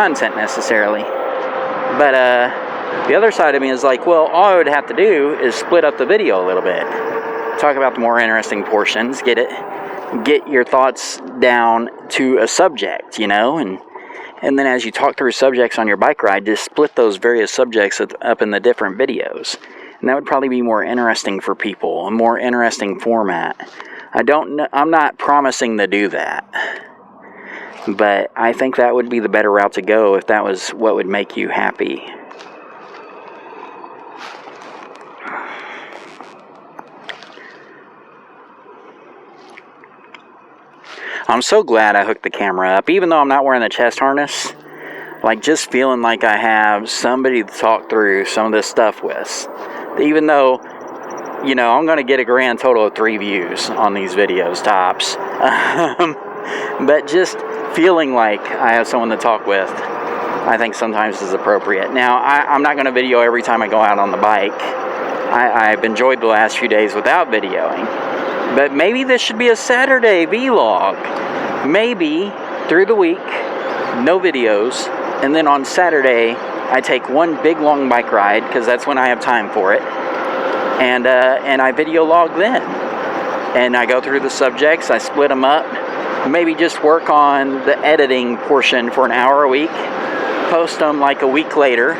content necessarily. But the other side of me is like, well, all I would have to do is split up the video a little bit. Talk about the more interesting portions, get your thoughts down to a subject, you know, and then as you talk through subjects on your bike ride, just split those various subjects up in the different videos. And that would probably be more interesting for people, a more interesting format. I'm not promising to do that, but I think that would be the better route to go if that was what would make you happy. I'm so glad I hooked the camera up, even though I'm not wearing the chest harness. Like, just feeling like I have somebody to talk through some of this stuff with. Even though, you know, I'm going to get a grand total of 3 views on these videos, tops. But just feeling like I have someone to talk with, I think sometimes is appropriate. Now, I'm not going to video every time I go out on the bike. I've enjoyed the last few days without videoing. But maybe this should be a Saturday vlog. Maybe through the week, no videos, and then on Saturday, I take one big long bike ride, because that's when I have time for it, and I video log then. And I go through the subjects, I split them up, maybe just work on the editing portion for an hour a week, post them like a week later,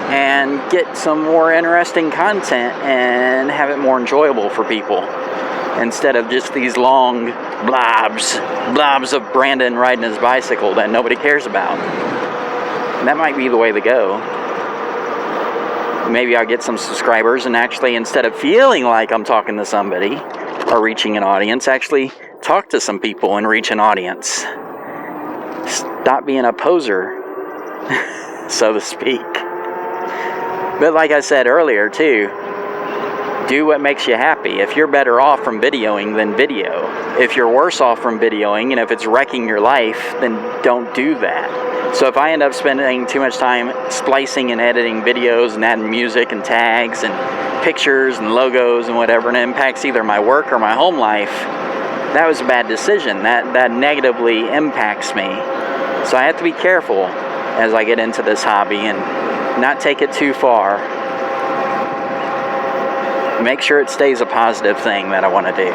and get some more interesting content and have it more enjoyable for people. Instead of just these long blobs of Brandon riding his bicycle that nobody cares about. That might be the way to go. Maybe I'll get some subscribers and actually, instead of feeling like I'm talking to somebody or reaching an audience, actually talk to some people and reach an audience. Stop being a poser, so to speak. But like I said earlier too, do what makes you happy. If you're better off from videoing, then video. If you're worse off from videoing, and if it's wrecking your life, then don't do that. So if I end up spending too much time splicing and editing videos and adding music and tags and pictures and logos and whatever, and it impacts either my work or my home life, that was a bad decision. That negatively impacts me. So I have to be careful as I get into this hobby and not take it too far. Make sure it stays a positive thing that I want to do,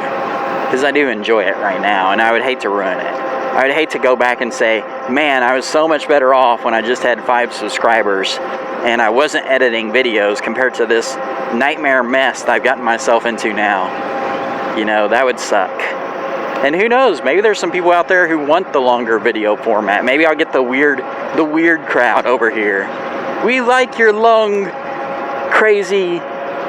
because I do enjoy it right now, and I would hate to ruin it. I would hate to go back and say, man, I was so much better off when I just had 5 subscribers and I wasn't editing videos compared to this nightmare mess that I've gotten myself into now. You know, that would suck. And who knows, maybe there's some people out there who want the longer video format. Maybe I'll get the weird crowd over here. We like your long, crazy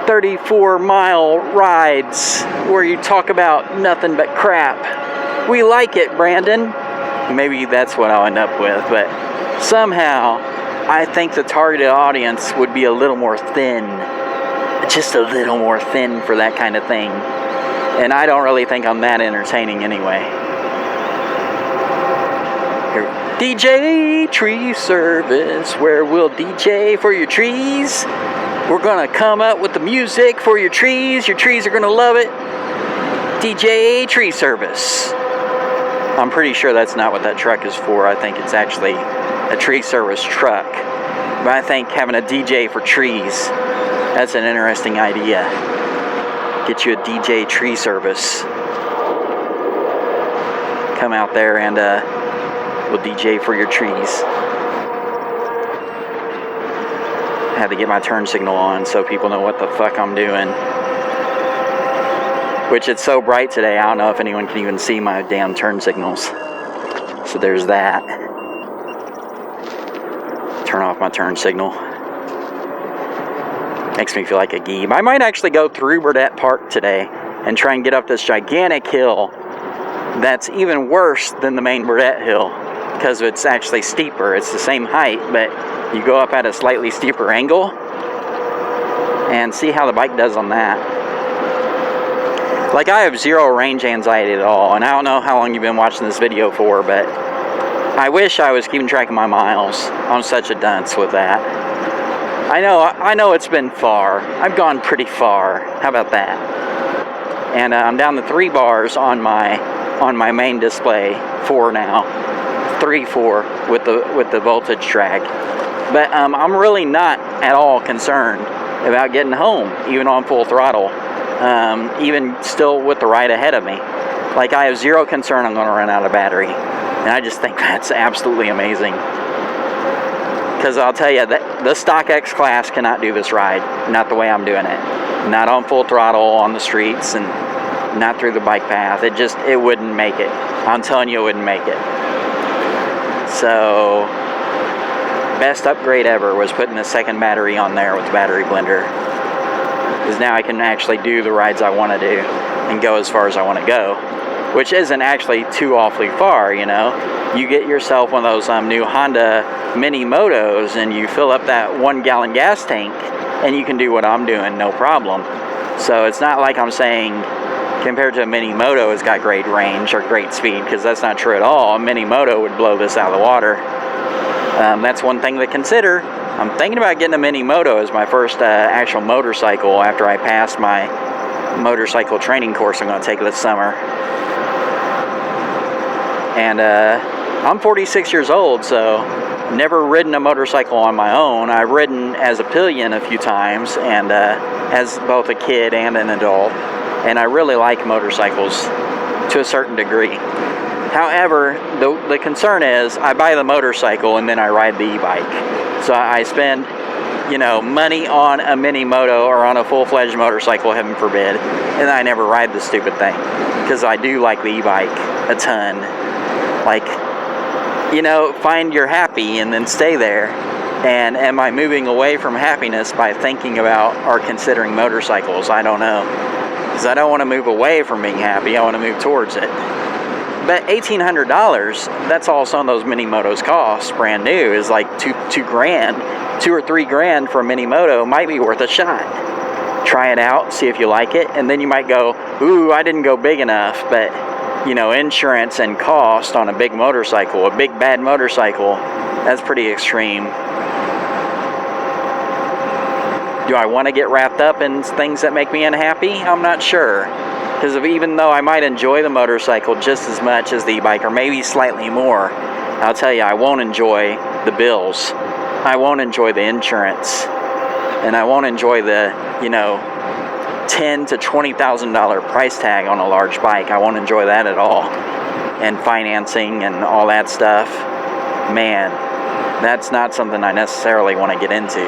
34-mile rides where you talk about nothing but crap. We like it, Brandon. Maybe that's what I'll end up with, but somehow I think the targeted audience would be a little more thin. Just a little more thin for that kind of thing. And I don't really think I'm that entertaining anyway. Here, DJ tree service, where we'll DJ for your trees. We're gonna come up with the music for your trees. Your trees are gonna love it. DJ tree service. I'm pretty sure that's not what that truck is for. I think it's actually a tree service truck. But I think having a DJ for trees, that's an interesting idea. Get you a DJ tree service. Come out there and we'll DJ for your trees. I had to get my turn signal on so people know what the fuck I'm doing. Which, it's so bright today, I don't know if anyone can even see my damn turn signals. So there's that. Turn off my turn signal. Makes me feel like a geeb. I might actually go through Burdette Park today and try and get up this gigantic hill that's even worse than the main Burdette hill, because it's actually steeper. It's the same height, but you go up at a slightly steeper angle and see how the bike does on that. Like, I have zero range anxiety at all, and I don't know how long you've been watching this video for, but I wish I was keeping track of my miles. I'm such a dunce with that. I know it's been far. I've gone pretty far. How about that? And I'm down to 3 bars on my main display, 4 now. 3-4 with the voltage drag. But I'm really not at all concerned about getting home, even on full throttle, even still with the ride ahead of me. Like, I have zero concern I'm going to run out of battery, and I just think that's absolutely amazing. Because I'll tell you, that the stock X Class cannot do this ride, not the way I'm doing it. Not on full throttle on the streets, and not through the bike path. It wouldn't make it. I'm telling you, it wouldn't make it. So, best upgrade ever was putting the second battery on there with the battery blender. Because now I can actually do the rides I want to do and go as far as I want to go. Which isn't actually too awfully far, you know. You get yourself one of those new Honda Mini Motos and you fill up that 1 gallon gas tank and you can do what I'm doing, no problem. So it's not like I'm saying compared to a Mini Moto it's got great range or great speed, because that's not true at all. A Mini Moto would blow this out of the water. That's one thing to consider. I'm thinking about getting a Mini Moto as my first actual motorcycle after I pass my motorcycle training course I'm going to take this summer. And I'm 46 years old, so never ridden a motorcycle on my own. I've ridden as a pillion a few times, and as both a kid and an adult. And I really like motorcycles to a certain degree. However, the concern is I buy the motorcycle and then I ride the e-bike. So I spend, money on a Mini Moto or on a full-fledged motorcycle, heaven forbid, and I never ride the stupid thing. Because I do like the e-bike a ton. Like, find your happy and then stay there. And am I moving away from happiness by thinking about or considering motorcycles? I don't know. Because I don't want to move away from being happy. I want to move towards it. But $1,800, that's all some of those Mini Motos cost, brand new, is like $2 grand. $2 or $3 grand for a Mini Moto might be worth a shot. Try it out, see if you like it, and then you might go, ooh, I didn't go big enough. But insurance and cost on a big motorcycle, a big bad motorcycle, that's pretty extreme. Do I want to get wrapped up in things that make me unhappy? I'm not sure. Because even though I might enjoy the motorcycle just as much as the e-bike, or maybe slightly more, I'll tell you, I won't enjoy the bills. I won't enjoy the insurance. And I won't enjoy the, $10,000 to $20,000 price tag on a large bike. I won't enjoy that at all. And financing and all that stuff. Man, that's not something I necessarily want to get into.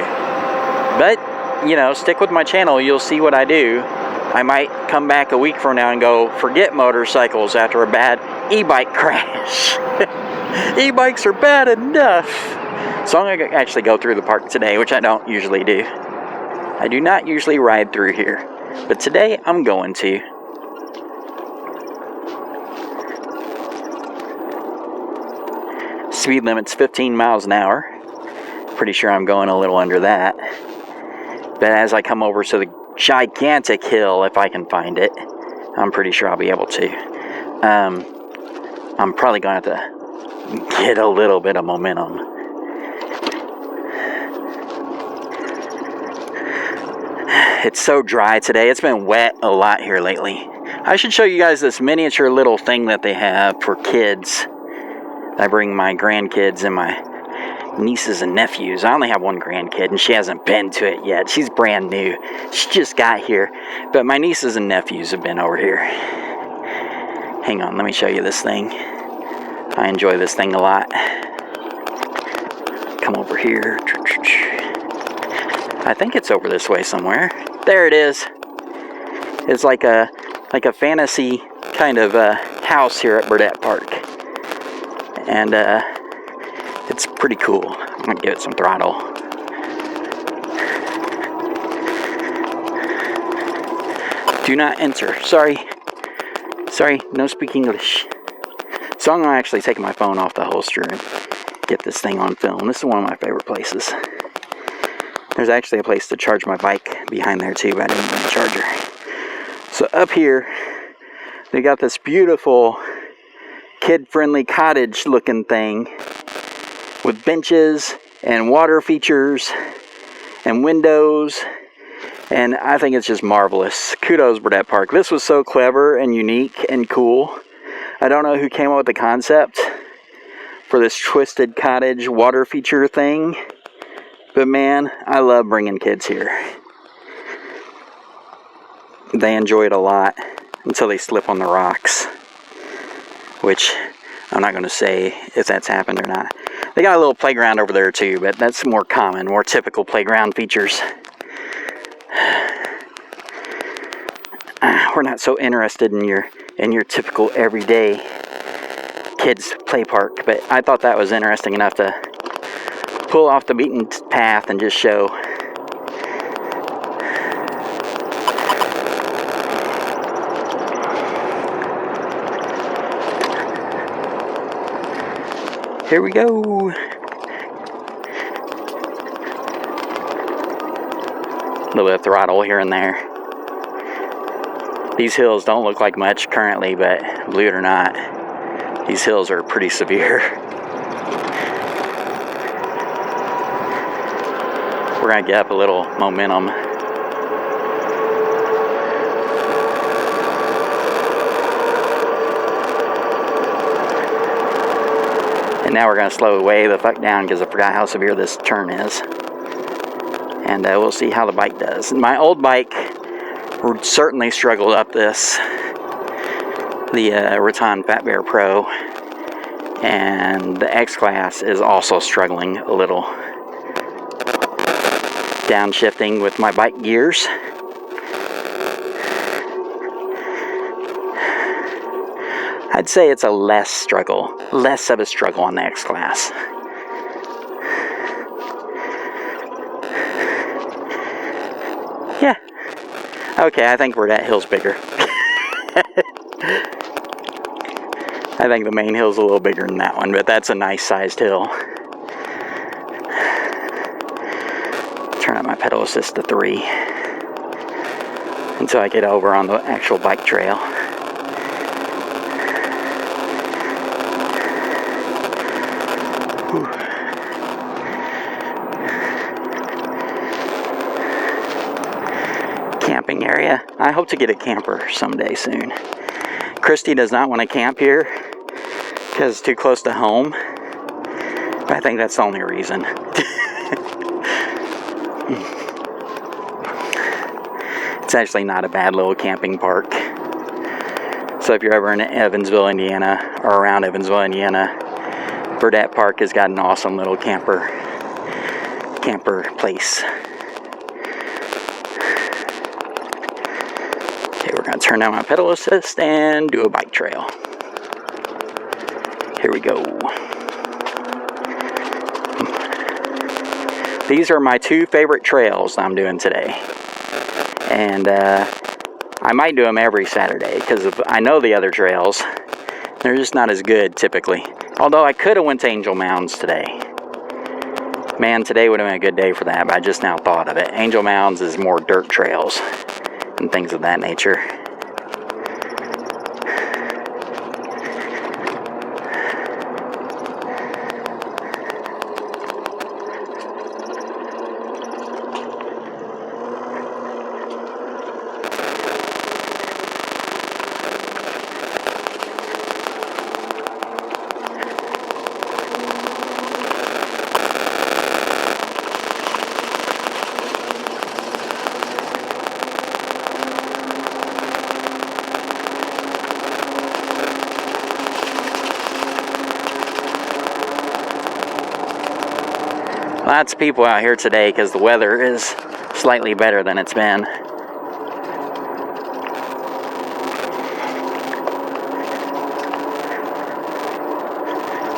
But, stick with my channel. You'll see what I do. I might come back a week from now and go, forget motorcycles after a bad e-bike crash. E-bikes are bad enough. So I'm going to actually go through the park today, which I don't usually do. I do not usually ride through here. But today, I'm going to. Speed limit's 15 miles an hour. Pretty sure I'm going a little under that. But as I come over to the gigantic hill, if I can find it, I'm pretty sure I'll be able to. I'm probably going to have to get a little bit of momentum. It's so dry today. It's been wet a lot here lately. I should show you guys this miniature little thing that they have for kids. I bring my grandkids and my nieces and nephews. I only have one grandkid and she hasn't been to it yet. She's brand new. She just got here. But my nieces and nephews have been over here. Hang on, let me show you this thing. I enjoy this thing a lot. Come over here. I think it's over this way somewhere. There it is. It's like a fantasy kind of house here at Burdette Park. And it's pretty cool. I'm going to give it some throttle. Do not enter. Sorry, no speak English. So I'm going to actually take my phone off the holster and get this thing on film. This is one of my favorite places. There's actually a place to charge my bike behind there too, but I didn't bring a charger. So up here, they got this beautiful kid-friendly cottage looking thing with benches and water features and windows, and I think it's just marvelous. Kudos, Burdette Park. This was so clever and unique and cool. I don't know who came up with the concept for this Twisted Cottage water feature thing. But man, I love bringing kids here. They enjoy it a lot until they slip on the rocks, which I'm not going to say if that's happened or not. They got a little playground over there too, but that's more common, more typical playground features. We're not so interested in your typical everyday kids play park, but I thought that was interesting enough to pull off the beaten path and just show. Here we go. A little bit of throttle here and there. These hills don't look like much currently, but believe it or not, these hills are pretty severe. We're gonna get up a little momentum. And now we're gonna slow way the fuck down because I forgot how severe this turn is. And we'll see how the bike does. My old bike certainly struggled up this. The Raton Fat Bear Pro. And the X-Class is also struggling a little. Downshifting with my bike gears. I'd say it's a less of a struggle on the X-Class. Yeah. Okay, I think Burdette Hill's bigger. I think the main hill's a little bigger than that one, but that's a nice sized hill. Turn up my pedal assist to 3 until I get over on the actual bike trail. Whew. Camping area. I hope to get a camper someday soon. Christy does not want to camp here because it's too close to home. But I think that's the only reason. It's actually not a bad little camping park. So if you're ever in Evansville, Indiana, or around Evansville, Indiana, Burdette Park has got an awesome little camper place. Okay, we're going to turn down my pedal assist and do a bike trail. Here we go. These are my 2 favorite trails I'm doing today. And I might do them every Saturday because I know the other trails. They're just not as good typically. Although I could have went to Angel Mounds today. Man, today would have been a good day for that, but I just now thought of it. Angel Mounds is more dirt trails and things of that nature. Lots of people out here today because the weather is slightly better than it's been.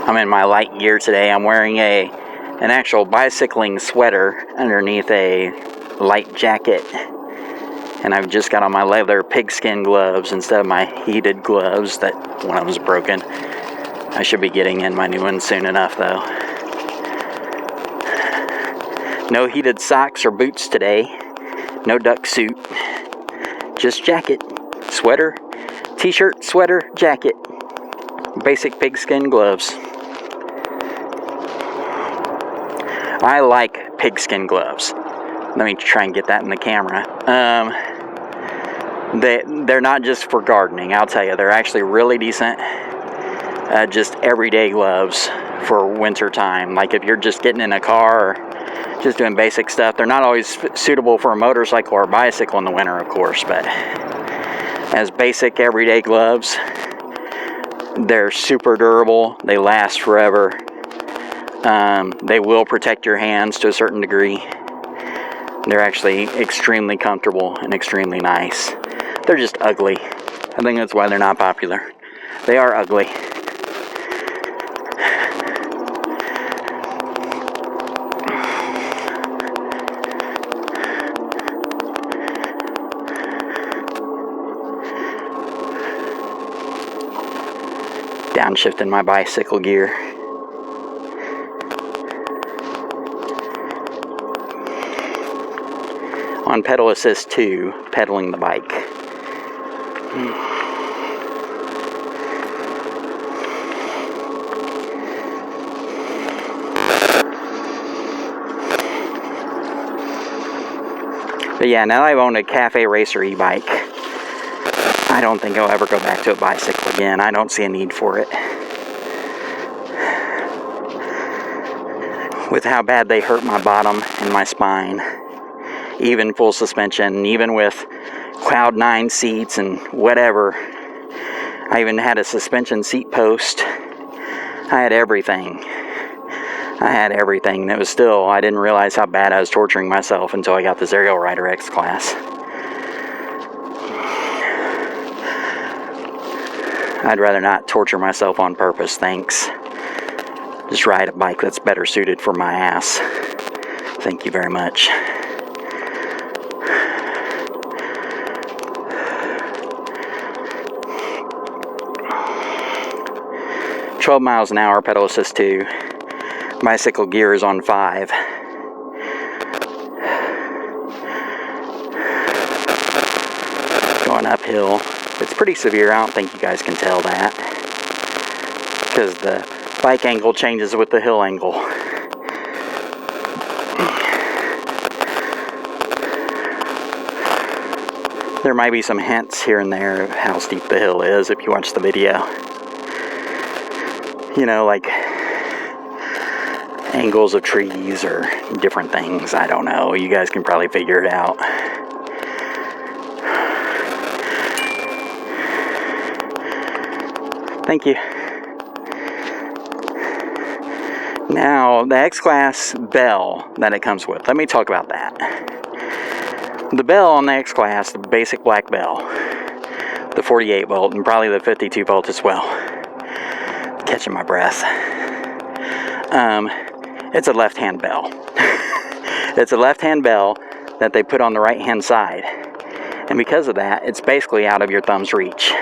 I'm in my light gear today. I'm wearing an actual bicycling sweater underneath a light jacket. And I've just got on my leather pigskin gloves instead of my heated gloves that one of them's broken. I should be getting in my new one soon enough though. No heated socks or boots today. No duck suit. Just jacket, sweater, t-shirt, sweater, jacket. Basic pigskin gloves. I like pigskin gloves. Let me try and get that in the camera. They're not just for gardening, I'll tell you. They're actually really decent. Just everyday gloves for winter time. Like if you're just getting in a car or just doing basic stuff. They're not always suitable for a motorcycle or bicycle in the winter, of course, but as basic everyday gloves, they're super durable. They last forever. They will protect your hands to a certain degree. They're actually extremely comfortable and extremely nice. They're just ugly. I think that's why they're not popular. They are ugly. Downshifting my bicycle gear. On pedal assist 2, pedaling the bike. But yeah, now I've owned a Cafe Racer e-bike, I don't think I'll ever go back to a bicycle again. I don't see a need for it. With how bad they hurt my bottom and my spine. Even full suspension, even with Cloud 9 seats and whatever. I even had a suspension seat post. I had everything. And it was still, I didn't realize how bad I was torturing myself until I got this Ariel Rider X Class. I'd rather not torture myself on purpose, thanks. Just ride a bike that's better suited for my ass. Thank you very much. "12 miles an hour, pedal assist 2. Bicycle gear is on 5. Going uphill. It's pretty severe. I don't think you guys can tell that, because the bike angle changes with the hill angle. There might be some hints here and there of how steep the hill is if you watch the video. You know, like angles of trees or different things. I don't know. You guys can probably figure it out. Thank you. Now, the X-Class bell that it comes with. Let me talk about that. The bell on the X-Class, the basic black bell, the 48 volt and probably the 52 volt as well. Catching my breath. It's a left-hand bell. It's a left-hand bell that they put on the right-hand side. And because of that, it's basically out of your thumb's reach.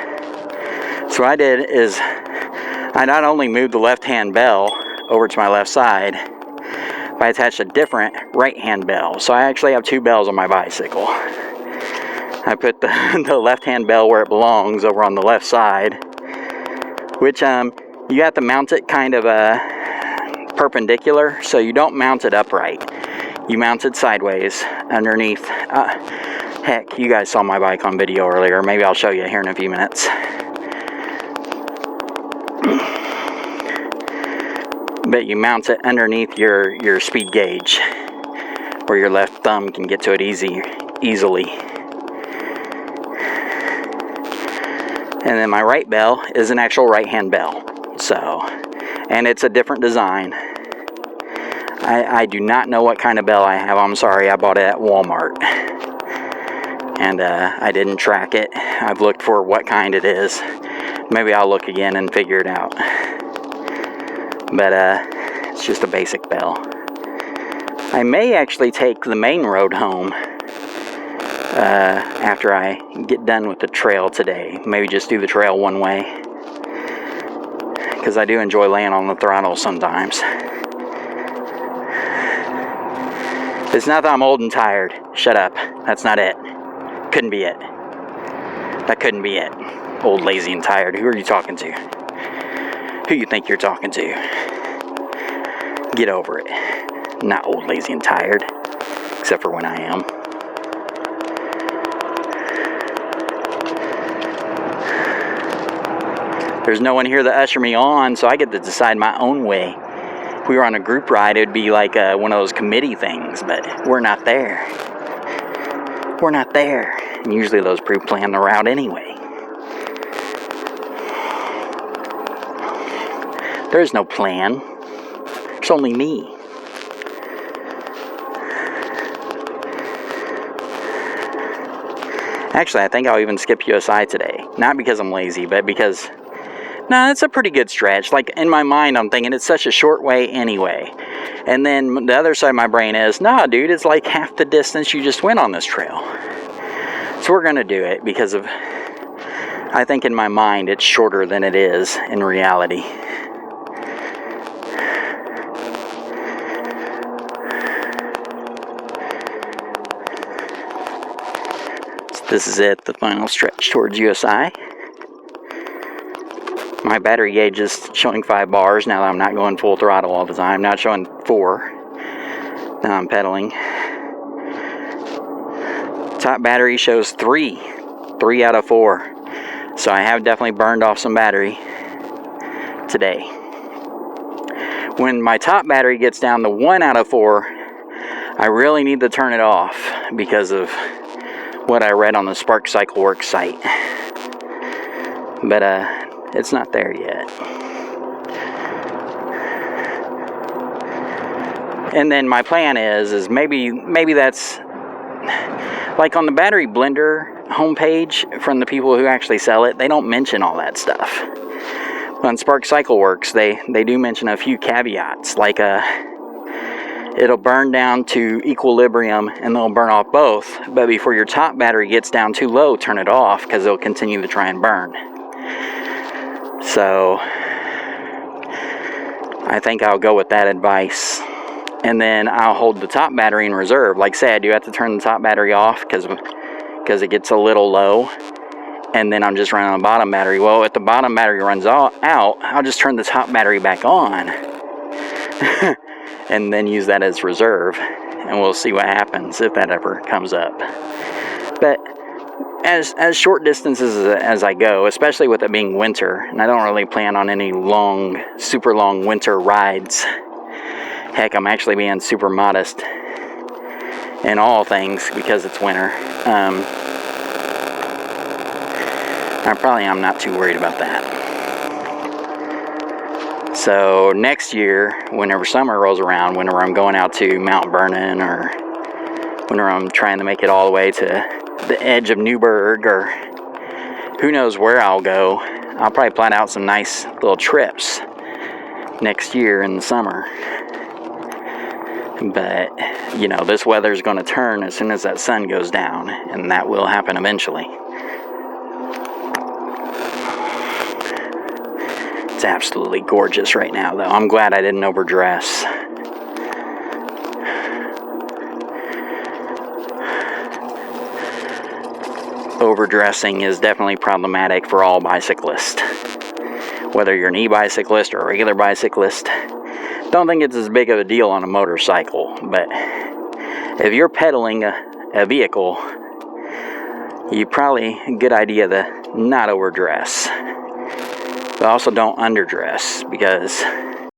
So what I did is, I not only moved the left-hand bell over to my left side, but I attached a different right-hand bell. So I actually have 2 bells on my bicycle. I put the left-hand bell where it belongs, over on the left side, which you have to mount it kind of perpendicular, so you don't mount it upright. You mount it sideways underneath. Heck, you guys saw my bike on video earlier. Maybe I'll show you here in a few minutes. But you mount it underneath your speed gauge, where your left thumb can get to it easily. And then my right bell is an actual right-hand bell. So, and it's a different design. I do not know what kind of bell I have. I'm sorry, I bought it at Walmart. And I didn't track it. I've looked for what kind it is. Maybe I'll look again and figure it out. But it's just a basic bell. I may actually take the main road home after I get done with the trail today. Maybe just do the trail one way, because I do enjoy laying on the throttle sometimes. It's not that I'm old and tired. Shut up. That's not it. Couldn't be it. That couldn't be it. Old, lazy, and tired. Who are you talking to? Who you think you're talking to? Get over it. Not old, lazy, and tired. Except for when I am. There's no one here to usher me on, so I get to decide my own way If we were on a group ride, it would be like one of those committee things, but we're not there. We're not there. And usually those pre-plan the route anyway. There's no plan. It's only me. Actually, I think I'll even skip USI today. Not because I'm lazy, but because, no, it's a pretty good stretch. Like, in my mind, I'm thinking it's such a short way anyway. And then the other side of my brain is, nah, dude, it's like half the distance you just went on this trail. So we're going to do it because of, I think in my mind, it's shorter than it is in reality. This is it, the final stretch towards USI. My battery gauge is showing 5 bars now that I'm not going full throttle all the time. Now it's showing 4. Now I'm pedaling. Top battery shows 3. 3 out of 4. So I have definitely burned off some battery today. When my top battery gets down to 1 out of 4, I really need to turn it off because of what I read on the Spark Cycle Works site. But it's not there yet. And then my plan is maybe that's like on the battery blender homepage from the people who actually sell it, they don't mention all that stuff. On Spark Cycle Works, they do mention a few caveats, like it'll burn down to equilibrium and they'll burn off both, but before your top battery gets down too low, turn it off because it'll continue to try and burn. So I think I'll go with that advice, and then I'll hold the top battery in reserve. Like say I do have to turn the top battery off because it gets a little low, and then I'm just running on the bottom battery. Well, if the bottom battery runs out, I'll just turn the top battery back on and then use that as reserve, and we'll see what happens if that ever comes up. But as short distances as I go, especially with it being winter, and I don't really plan on any super long winter rides. Heck, I'm actually being super modest in all things because it's winter. I'm not too worried about that. So next year, whenever summer rolls around, whenever I'm going out to Mount Vernon, or whenever I'm trying to make it all the way to the edge of Newburgh, or who knows where I'll go, I'll probably plan out some nice little trips next year in the summer. But, you know, this weather's going to turn as soon as that sun goes down, and that will happen eventually. It's absolutely gorgeous right now, though. I'm glad I didn't overdress. Overdressing is definitely problematic for all bicyclists. Whether you're an e-bicyclist or a regular bicyclist, don't think it's as big of a deal on a motorcycle. But if you're pedaling a vehicle, you probably a good idea to not overdress. But also don't underdress, because